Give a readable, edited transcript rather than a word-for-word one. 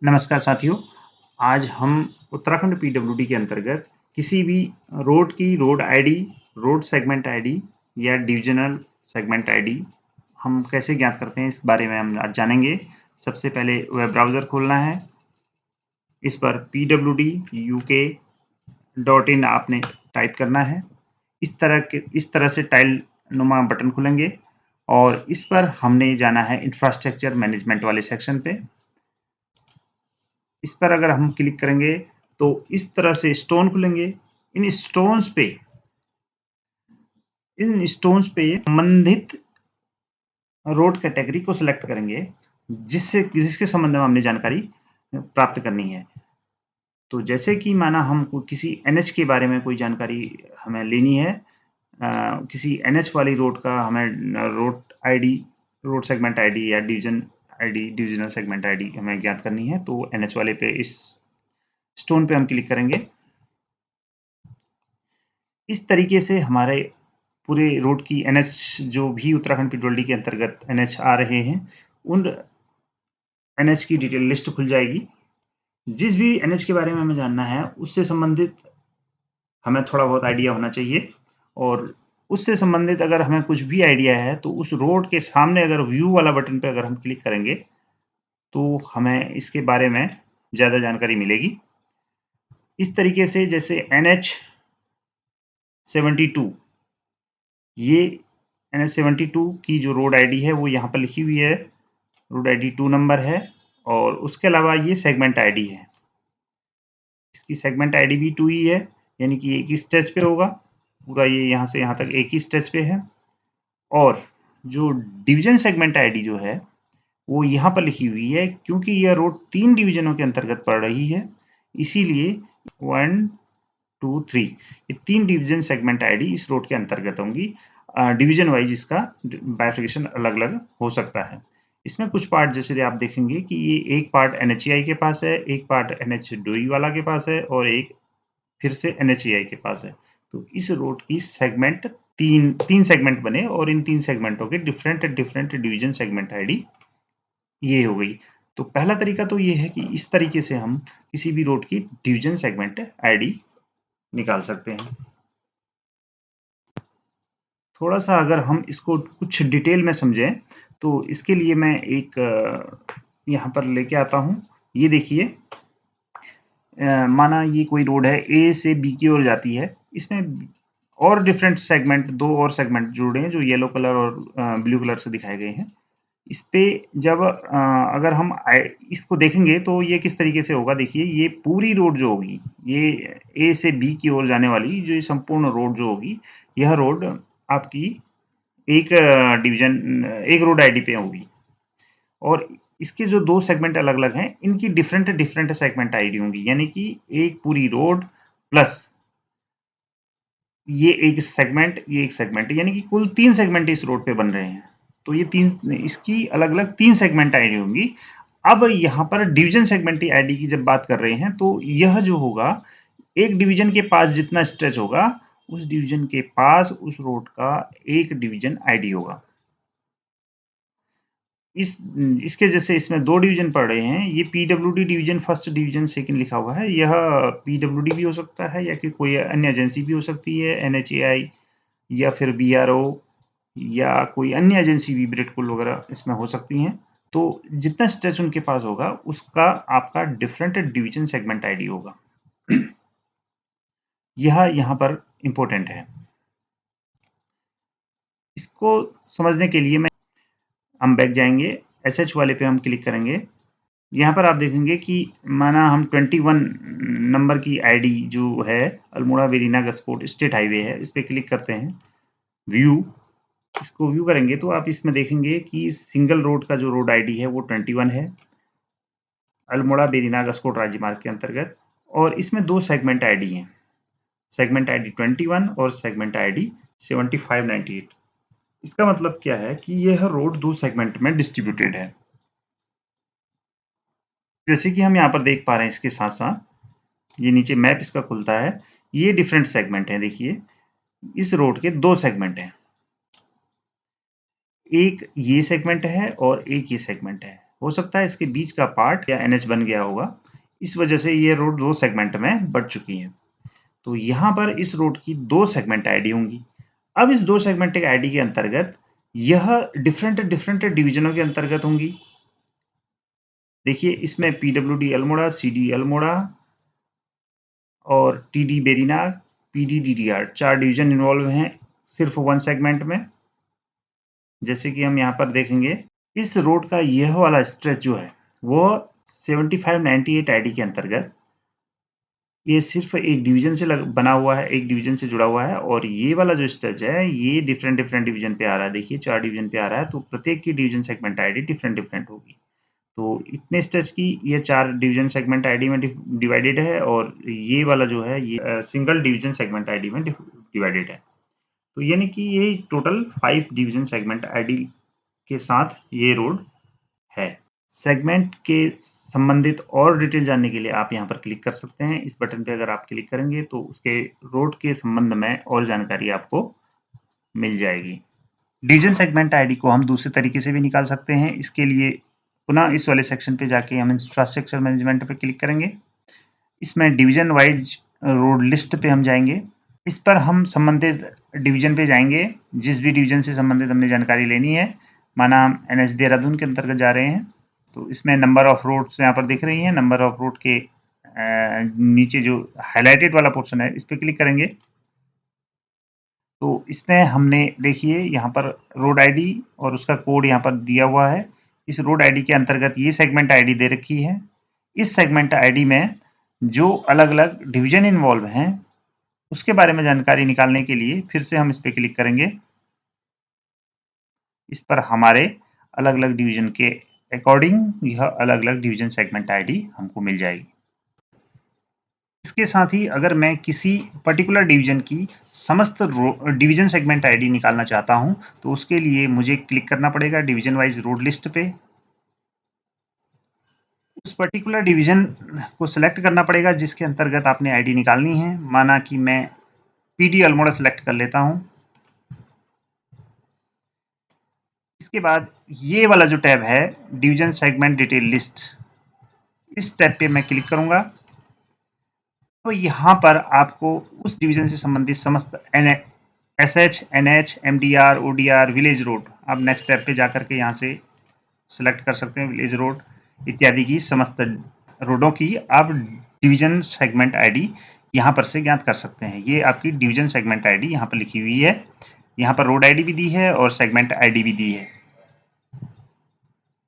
नमस्कार साथियों। आज हम उत्तराखंड पीडब्ल्यूडी के अंतर्गत किसी भी रोड की road ID, road segment ID या डिविजनल सेगमेंट आईडी हम कैसे ज्ञात करते हैं, इस बारे में हम आज जानेंगे। सबसे पहले वेब ब्राउज़र खोलना है। इस पर pwduk.in आपने टाइप करना है। इस तरह से टाइल नुमा बटन खुलेंगे और इस पर हमने जाना है इंफ्रास्ट्रक्चर मैनेजमेंट वाले सेक्शन पे। इस पर अगर हम क्लिक करेंगे तो इस तरह से स्टोन खुलेंगे। इन स्टोन्स पे संबंधित रोड कैटेगरी को सिलेक्ट करेंगे जिसके संबंध में हमने जानकारी प्राप्त करनी है। तो जैसे कि माना हमको किसी एनएच के बारे में कोई जानकारी हमें लेनी है, किसी एनएच वाली रोड का हमें road ID, road segment ID या डिविजनल सेगमेंट आईडी हमें ज्ञात करनी है, तो एनएच वाले पे इस स्टोन पे हम क्लिक करेंगे। इस तरीके से हमारे पूरे रोड की एनएच जो भी उत्तराखंड पीडब्ल्यूडी के अंतर्गत एनएच आ रहे हैं, उन एनएच की डिटेल लिस्ट खुल जाएगी। जिस भी एनएच के बारे में हमें जानना है उससे संबंधित हमें थोड़ा बहुत आइडिया होना चाहिए, और उससे संबंधित अगर हमें कुछ भी आइडिया है तो उस रोड के सामने अगर व्यू वाला बटन पे अगर हम क्लिक करेंगे तो हमें इसके बारे में ज़्यादा जानकारी मिलेगी। इस तरीके से जैसे NH 72, ये NH 72 की जो रोड आईडी है वो यहाँ पर लिखी हुई है, रोड आईडी 2 नंबर है, और उसके अलावा ये सेगमेंट आईडी है। इसकी सेगमेंट आईडी भी 2 ही है, यानी कि एक ही स्टेज पे होगा पूरा। ये यहाँ से यहाँ तक एक ही स्टेज पे है। और जो डिवीजन सेगमेंट आईडी जो है वो यहाँ पर लिखी हुई है, क्योंकि यह रोड 3 डिवीजनों के अंतर्गत पड़ रही है, इसीलिए 1 2 3 ये 3 डिवीजन सेगमेंट आईडी इस रोड के अंतर्गत होंगी। डिवीजन वाइज इसका बाइफर्केशन अलग अलग हो सकता है। इसमें कुछ पार्ट जैसे आप देखेंगे कि ये एक पार्ट NHAI के पास है, एक पार्ट NH डोई वाला के पास है, और एक फिर से NHAI के पास है। तो इस रोड की सेगमेंट तीन सेगमेंट बने, और इन 3 सेगमेंटों के डिफरेंट डिवीजन सेगमेंट आईडी ये हो गई। तो पहला तरीका तो ये है कि इस तरीके से हम किसी भी रोड की डिवीजन सेगमेंट आईडी निकाल सकते हैं। थोड़ा सा अगर हम इसको कुछ डिटेल में समझें तो इसके लिए मैं एक यहाँ पर लेके आता हूँ। ये देखिए, माना ये कोई रोड है, ए से बी की ओर जाती है। इसमें और डिफरेंट सेगमेंट, 2 और सेगमेंट जुड़े हैं जो येलो कलर और ब्लू कलर से दिखाए गए हैं। इस पे जब अगर हम इसको देखेंगे तो ये किस तरीके से होगा। देखिए, ये पूरी रोड जो होगी, ये ए से बी की ओर जाने वाली जो ये संपूर्ण रोड जो होगी, यह रोड आपकी एक एक रोड आईडी पे होगी, और इसके जो 2 सेगमेंट अलग-अलग हैं, इनकी डिफरेंट सेगमेंट आईडी होंगी। यानी कि एक पूरी रोड प्लस ये एक सेगमेंट, यानी कि कुल 3 सेगमेंट इस रोड पे बन रहे हैं। तो ये 3, इसकी अलग-अलग 3 सेगमेंट आईडी होंगी। अब यहाँ पर डिवीजन सेगमेंट आईडी की जब बात कर रहे हैं तो यह जो होगा, एक डिवीजन के पास जितना स्ट्रेच होगा, उस डिवीजन के पास उस रोड का एक डिवीजन आईडी होगा। इसके जैसे इसमें 2 डिवीजन पड़ रहे हैं, ये PWD division first, division second लिखा हुआ है। यह पीडब्ल्यूडी भी हो सकता है या कि कोई अन्य एजेंसी भी हो सकती है, NHAI या फिर BRO या कोई अन्य एजेंसी भी, ब्रिडकुल वगैरह इसमें हो सकती हैं। तो जितना स्ट्रेच उनके पास होगा उसका आपका डिफरेंट डिवीजन सेगमेंट आईडी होगा। यह यहाँ पर इंपॉर्टेंट है। इसको समझने के लिए हम बैक जाएंगे, SH वाले पे हम क्लिक करेंगे। यहाँ पर आप देखेंगे कि माना हम 21 नंबर की आईडी जो है, अल्मोड़ा वेरिना गस्कोट स्टेट हाईवे है, इस पे क्लिक करते हैं। व्यू, इसको व्यू करेंगे तो आप इसमें देखेंगे कि सिंगल रोड का जो रोड आईडी है वो 21 है, अल्मोड़ा बेरीना गस्कोट राज्यमार्ग के अंतर्गत। और इसमें 2 सेगमेंट आईडी हैं, सेगमेंट आईडी 21 और सेगमेंट आईडी 7598। इसका मतलब क्या है कि यह रोड 2 सेगमेंट में डिस्ट्रीब्यूटेड है। जैसे कि हम यहाँ पर देख पा रहे हैं, इसके साथ साथ ये नीचे मैप इसका खुलता है। ये डिफरेंट सेगमेंट है। देखिए, इस रोड के 2 सेगमेंट हैं, एक ये सेगमेंट है और एक ये सेगमेंट है। हो सकता है इसके बीच का पार्ट या NH बन गया होगा, इस वजह से ये रोड 2 सेगमेंट में बँट चुकी है। तो यहाँ पर इस रोड की 2 सेगमेंट आईडी होंगी। अब इस 2 सेगमेंट आईडी के अंतर्गत यह डिफरेंट डिवीजनों के अंतर्गत होंगी। देखिए इसमें PWD अल्मोड़ा, CD अल्मोड़ा और TD Berinag, PD DDR 4 division involve हैं सिर्फ 1 सेगमेंट में। जैसे कि हम यहाँ पर देखेंगे, इस रोड का यह वाला स्ट्रेच जो है वो 7598 आईडी के अंतर्गत ये सिर्फ एक डिवीजन से बना हुआ है, एक डिवीजन से जुड़ा हुआ है, और ये वाला जो स्ट्रेच है ये डिफरेंट डिवीजन पे आ रहा है। देखिए 4 डिवीजन पे आ रहा है, तो प्रत्येक की डिवीजन सेगमेंट आईडी डिफरेंट होगी। तो इतने स्ट्रेच की ये 4 डिवीजन सेगमेंट आईडी में डिवाइडेड है, और ये वाला जो है ये सिंगल डिवीजन सेगमेंट आईडी में डिवाइडेड है। तो यानी कि ये टोटल 5 डिवीजन सेगमेंट आईडी के साथ ये रोड है। सेगमेंट के संबंधित और डिटेल जानने के लिए आप यहाँ पर क्लिक कर सकते हैं। इस बटन पे अगर आप क्लिक करेंगे तो उसके रोड के संबंध में और जानकारी आपको मिल जाएगी। डिवीजन सेगमेंट आईडी को हम दूसरे तरीके से भी निकाल सकते हैं। इसके लिए पुनः इस वाले सेक्शन पे जाके हम इंफ्रास्ट्रक्चर मैनेजमेंट पे क्लिक करेंगे। इसमें डिवीजन वाइज रोड लिस्ट पे हम जाएंगे। इस पर हम संबंधित डिवीजन पे जाएंगे, जिस भी डिवीजन से संबंधित हमने जानकारी लेनी है। माना हम NH देहरादून के अंतर्गत जा रहे हैं, तो इसमें नंबर ऑफ रोड्स यहाँ पर दिख रही हैं। नंबर ऑफ रोड के नीचे जो हाईलाइटेड वाला पोर्शन है इस पर क्लिक करेंगे, तो इसमें हमने देखिए यहाँ पर रोड आईडी और उसका कोड यहाँ पर दिया हुआ है। इस रोड आईडी के अंतर्गत ये सेगमेंट आईडी दे रखी है। इस सेगमेंट आईडी में जो अलग अलग डिवीजन इन्वॉल्व हैं उसके बारे में जानकारी निकालने के लिए फिर से हम इस पर क्लिक करेंगे। इस पर हमारे अलग अलग डिवीजन के अकॉर्डिंग यह अलग अलग डिवीजन सेगमेंट आईडी हमको मिल जाएगी। इसके साथ ही अगर मैं किसी पर्टिकुलर डिवीजन की समस्त डिवीजन सेगमेंट आईडी निकालना चाहता हूं, तो उसके लिए मुझे क्लिक करना पड़ेगा डिवीजन वाइज रोड लिस्ट पे। उस पर्टिकुलर डिवीजन को सिलेक्ट करना पड़ेगा जिसके अंतर्गत आपने आईडी निकालनी है। माना कि मैं PD अल्मोड़ा सिलेक्ट कर लेता हूं। इसके बाद ये वाला जो टैब है डिवीजन सेगमेंट डिटेल लिस्ट, इस टैब पे मैं क्लिक करूंगा, तो यहाँ पर आपको उस डिवीजन से संबंधित समस्त SH, NH, MDR, ODR, village road, आप नेक्स्ट टैब पे जाकर के यहाँ से सिलेक्ट कर सकते हैं। विलेज रोड इत्यादि की समस्त रोडों की आप डिवीजन सेगमेंट आईडी यहाँ पर से ज्ञात कर सकते हैं। ये आपकी डिवीजन सेगमेंट आईडी यहाँ पर लिखी हुई है। यहाँ पर रोड आईडी भी दी है और सेगमेंट आईडी भी दी है।